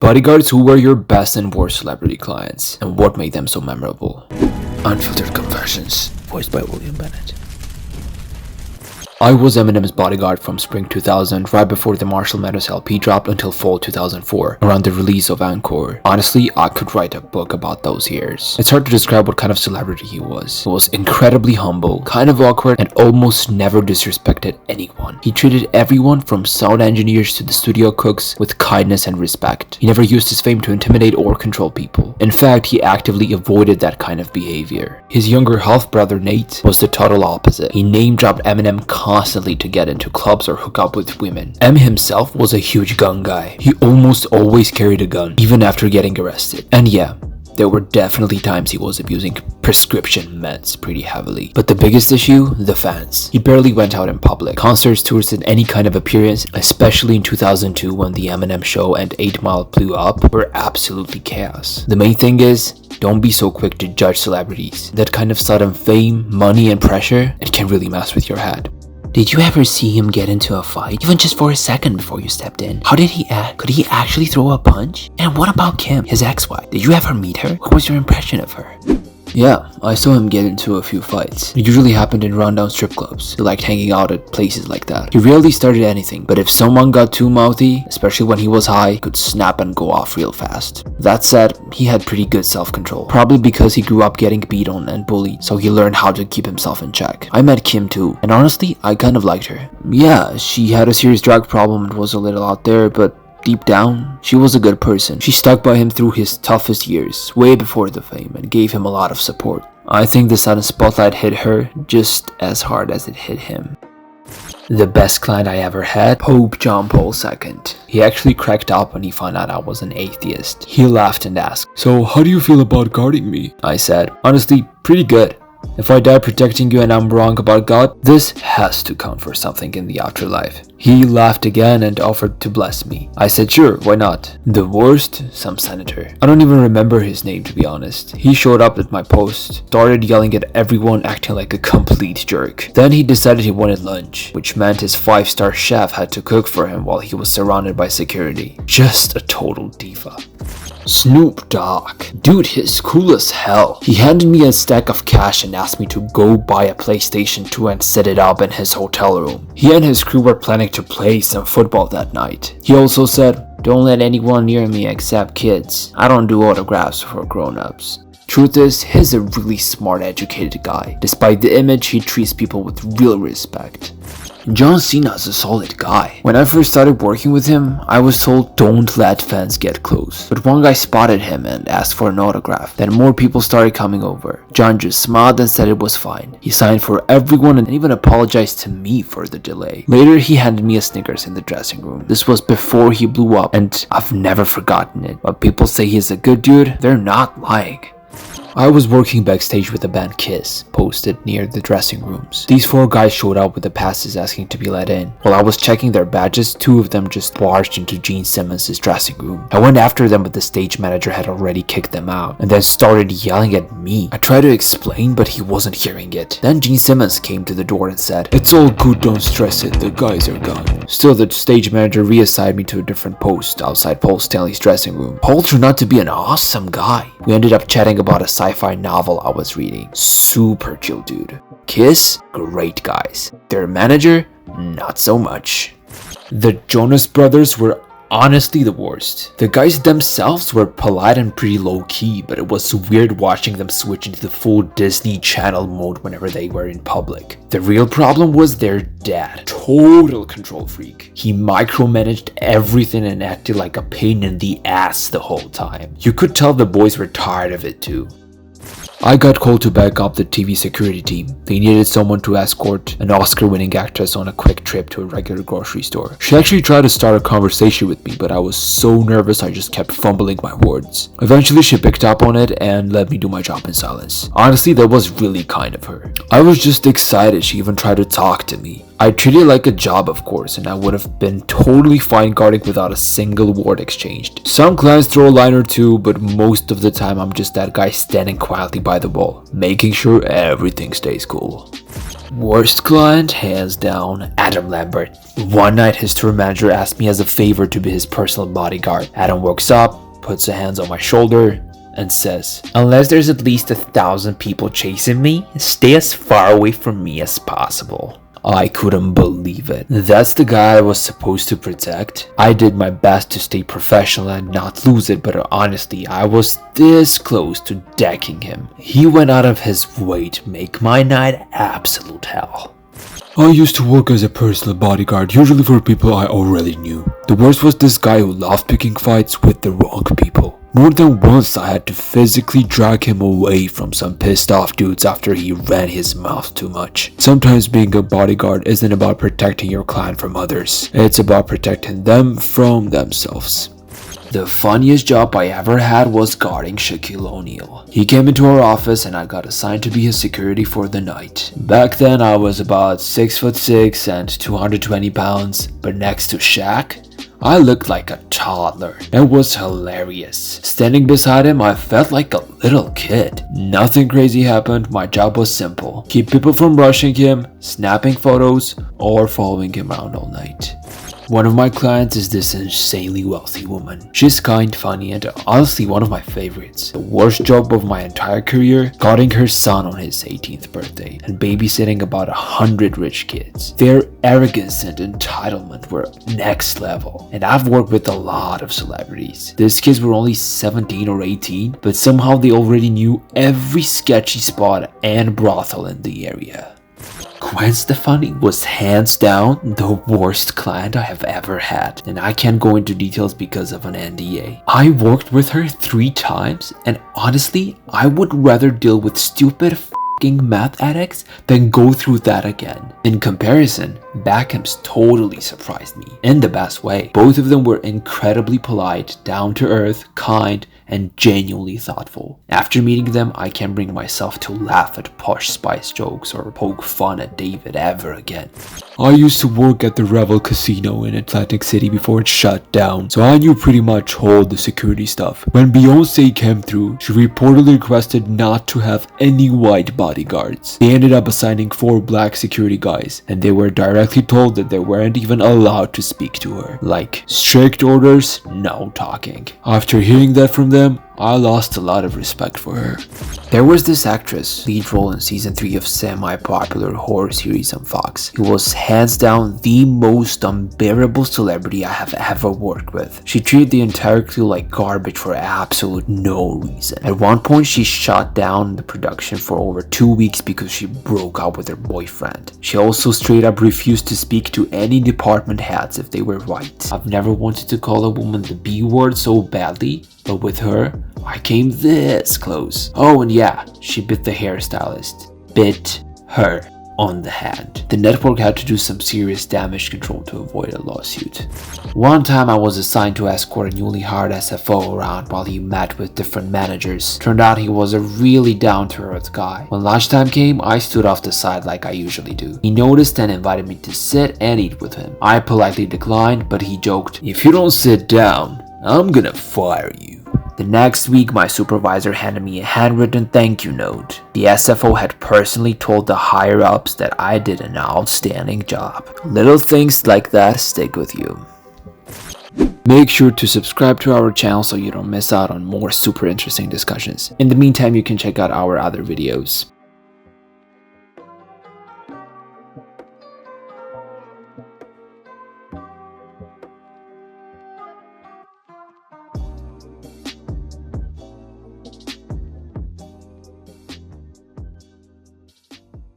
Bodyguards, who were your best and worst celebrity clients, and what made them so memorable? Unfiltered Confessions, voiced by William Bennett. I was Eminem's bodyguard from spring 2000, right before the Marshall Mathers LP dropped, until fall 2004, around the release of Encore. Honestly, I could write a book about those years. It's hard to describe what kind of celebrity he was. He was incredibly humble, kind of awkward, and almost never disrespected anyone. He treated everyone from sound engineers to the studio cooks with kindness and respect. He never used his fame to intimidate or control people. In fact, he actively avoided that kind of behavior. His younger half-brother Nate was the total opposite. He name-dropped Eminem constantly to get into clubs or hook up with women. M himself was a huge gun guy. He almost always carried a gun, even after getting arrested. And yeah, there were definitely times he was abusing prescription meds pretty heavily. But the biggest issue? The fans. He barely went out in public. Concerts, tours, and any kind of appearance, especially in 2002 when the Eminem Show and 8 Mile blew up, were absolutely chaos. The main thing is, don't be so quick to judge celebrities. That kind of sudden fame, money, and pressure, it can really mess with your head. Did you ever see him get into a fight, even just for a second before you stepped in? How did he act? Could he actually throw a punch? And what about Kim, his ex-wife? Did you ever meet her? What was your impression of her? Yeah, I saw him get into a few fights. It usually happened in rundown strip clubs. He liked hanging out at places like that. He rarely started anything, but if someone got too mouthy, especially when he was high, he could snap and go off real fast. That said, he had pretty good self-control. Probably because he grew up getting beat on and bullied, so he learned how to keep himself in check. I met Kim too, and honestly, I kind of liked her. Yeah, she had a serious drug problem and was a little out there, but deep down, she was a good person. She stuck by him through his toughest years, way before the fame, and gave him a lot of support. I think the sudden spotlight hit her just as hard as it hit him. The best client I ever had? Pope John Paul II. He actually cracked up when he found out I was an atheist. He laughed and asked, "So how do you feel about guarding me?" I said, "Honestly, pretty good. If I die protecting you and I'm wrong about God, this has to count for something in the afterlife." He laughed again and offered to bless me. I said sure, why not? The worst? Some senator. I don't even remember his name, to be honest. He showed up at my post, started yelling at everyone, acting like a complete jerk. Then he decided he wanted lunch, which meant his 5-star chef had to cook for him while he was surrounded by security. Just a total diva. Snoop Dogg. Dude, he's cool as hell. He handed me a stack of cash and asked me to go buy a PlayStation 2 and set it up in his hotel room. He and his crew were planning to play some football that night. He also said, "Don't let anyone near me except kids. I don't do autographs for grown-ups." Truth is, he's a really smart, educated guy. Despite the image, he treats people with real respect. John Cena is a solid guy. When I first started working with him, I was told don't let fans get close. But one guy spotted him and asked for an autograph. Then more people started coming over. John just smiled and said it was fine. He signed for everyone and even apologized to me for the delay. Later, he handed me a Snickers in the dressing room. This was before he blew up, and I've never forgotten it. But people say he's a good dude, they're not lying. I was working backstage with the band Kiss, posted near the dressing rooms. These 4 guys showed up with the passes asking to be let in. While I was checking their badges, 2 of them just barged into Gene Simmons' dressing room. I went after them, but the stage manager had already kicked them out, and then started yelling at me. I tried to explain, but he wasn't hearing it. Then Gene Simmons came to the door and said, "It's all good, don't stress it, the guys are gone." Still, the stage manager reassigned me to a different post outside Paul Stanley's dressing room. Paul turned out to be an awesome guy. We ended up chatting about a sci-fi novel I was reading. Super chill dude. Kiss? Great guys. Their manager? Not so much. The Jonas Brothers were honestly the worst. The guys themselves were polite and pretty low-key, but it was weird watching them switch into the full Disney Channel mode whenever they were in public. The real problem was their dad. Total control freak. He micromanaged everything and acted like a pain in the ass the whole time. You could tell the boys were tired of it too. I got called to back up the TV security team. They needed someone to escort an Oscar-winning actress on a quick trip to a regular grocery store. She actually tried to start a conversation with me, but I was so nervous I just kept fumbling my words. Eventually she picked up on it and let me do my job in silence. Honestly, that was really kind of her. I was just excited she even tried to talk to me. I treated it like a job, of course, and I would have been totally fine guarding without a single word exchanged. Some clients throw a line or two, but most of the time I'm just that guy standing quietly by the wall, making sure everything stays cool. Worst client, hands down, Adam Lambert. One night, his tour manager asked me as a favor to be his personal bodyguard. Adam walks up, puts his hands on my shoulder, and says, "Unless there's at least 1,000 people chasing me, stay as far away from me as possible." I couldn't believe it. That's the guy I was supposed to protect. I did my best to stay professional and not lose it, but honestly, I was this close to decking him. He went out of his way to make my night absolute hell. I used to work as a personal bodyguard, usually for people I already knew. The worst was this guy who loved picking fights with the wrong people. More than once I had to physically drag him away from some pissed off dudes after he ran his mouth too much. Sometimes being a bodyguard isn't about protecting your client from others. It's about protecting them from themselves. The funniest job I ever had was guarding Shaquille O'Neal. He came into our office and I got assigned to be his security for the night. Back then I was about 6'6" and 220 pounds, but next to Shaq, I looked like a toddler. It was hilarious. Standing beside him, I felt like a little kid. Nothing crazy happened, my job was simple. Keep people from rushing him, snapping photos, or following him around all night. One of my clients is this insanely wealthy woman. She's kind, funny, and honestly one of my favorites. The worst job of my entire career, guarding her son on his 18th birthday and babysitting about 100 rich kids. Their arrogance and entitlement were next level, and I've worked with a lot of celebrities. These kids were only 17 or 18, but somehow they already knew every sketchy spot and brothel in the area. Gwen Stefani was hands down the worst client I have ever had, and I can't go into details because of an NDA. I worked with her 3 times, and honestly, I would rather deal with stupid f***ing math addicts than go through that again. In comparison, Beckham's totally surprised me, in the best way. Both of them were incredibly polite, down to earth, kind, and genuinely thoughtful. After meeting them, I can't bring myself to laugh at Posh Spice jokes or poke fun at David ever again. I used to work at the Revel Casino in Atlantic City before it shut down, so I knew pretty much all the security stuff. When Beyoncé came through, she reportedly requested not to have any white bodyguards. They ended up assigning 4 black security guys, and they were directly told that they weren't even allowed to speak to her. Like, strict orders, no talking. After hearing that from them, I lost a lot of respect for her. There was this actress, lead role in season 3 of semi-popular horror series on Fox, who was hands down the most unbearable celebrity I have ever worked with. She treated the entire crew like garbage for absolute no reason. At one point, she shut down the production for over 2 weeks because she broke up with her boyfriend. She also straight up refused to speak to any department heads if they were white. I've never wanted to call a woman the B word so badly, but with her, I came this close. Oh, and yeah, she bit the hairstylist. Bit her on the hand. The network had to do some serious damage control to avoid a lawsuit. One time I was assigned to escort a newly hired SFO around while he met with different managers. Turned out he was a really down-to-earth guy. When lunchtime came, I stood off the side like I usually do. He noticed and invited me to sit and eat with him. I politely declined, but he joked, "If you don't sit down, I'm gonna fire you." The next week, my supervisor handed me a handwritten thank you note. The SFO had personally told the higher-ups that I did an outstanding job. Little things like that stick with you. Make sure to subscribe to our channel so you don't miss out on more super interesting discussions. In the meantime, you can check out our other videos.